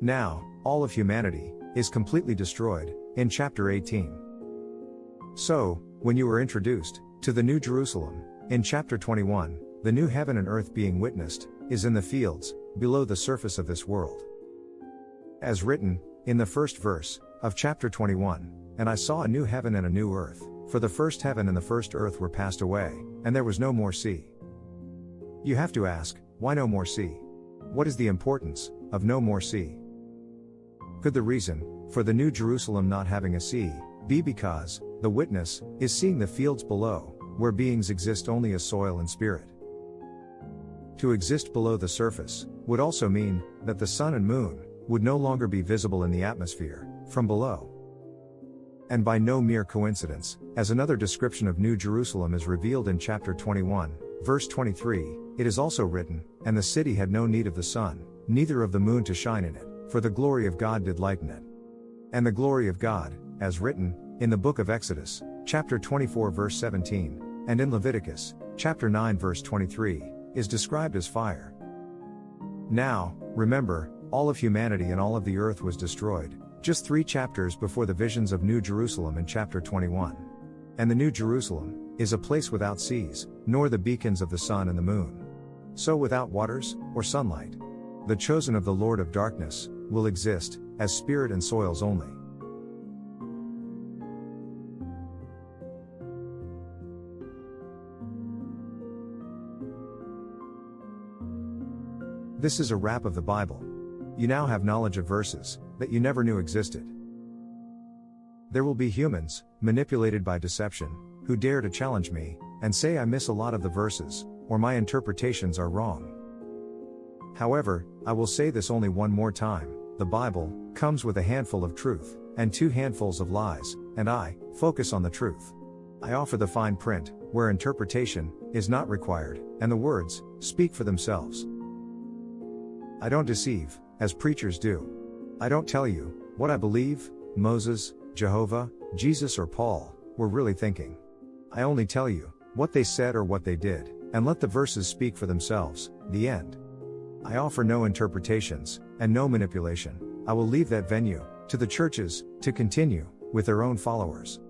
Now, all of humanity is completely destroyed, in chapter 18. So, when you were introduced to the New Jerusalem, in chapter 21, the new heaven and earth being witnessed, is in the fields, below the surface of this world. As written, in the first verse, of chapter 21, "And I saw a new heaven and a new earth, for the first heaven and the first earth were passed away, and there was no more sea." You have to ask, why no more sea? What is the importance of no more sea? Could the reason for the New Jerusalem not having a sea be because the witness is seeing the fields below, where beings exist only as soil and spirit? To exist below the surface would also mean that the sun and moon would no longer be visible in the atmosphere from below. And by no mere coincidence, as another description of New Jerusalem is revealed in chapter 21, verse 23, it is also written, "And the city had no need of the sun, neither of the moon to shine in it, for the glory of God did lighten it." And the glory of God, as written, in the book of Exodus, chapter 24 verse 17, and in Leviticus, chapter 9 verse 23, is described as fire. Now, remember, all of humanity and all of the earth was destroyed, just 3 chapters before the visions of New Jerusalem in chapter 21. And the New Jerusalem is a place without seas, nor the beacons of the sun and the moon. So without waters, or sunlight. The chosen of the Lord of darkness will exist as spirit and soils only. This is a wrap of the Bible. You now have knowledge of verses that you never knew existed. There will be humans, manipulated by deception, who dare to challenge me, and say I miss a lot of the verses, or my interpretations are wrong. However, I will say this only one more time, the Bible comes with a handful of truth, and 2 handfuls of lies, and I focus on the truth. I offer the fine print, where interpretation is not required, and the words speak for themselves. I don't deceive, as preachers do. I don't tell you what I believe Moses, Jehovah, Jesus or Paul were really thinking. I only tell you what they said or what they did, and let the verses speak for themselves, the end. I offer no interpretations, and no manipulation. I will leave that venue to the churches to continue with their own followers.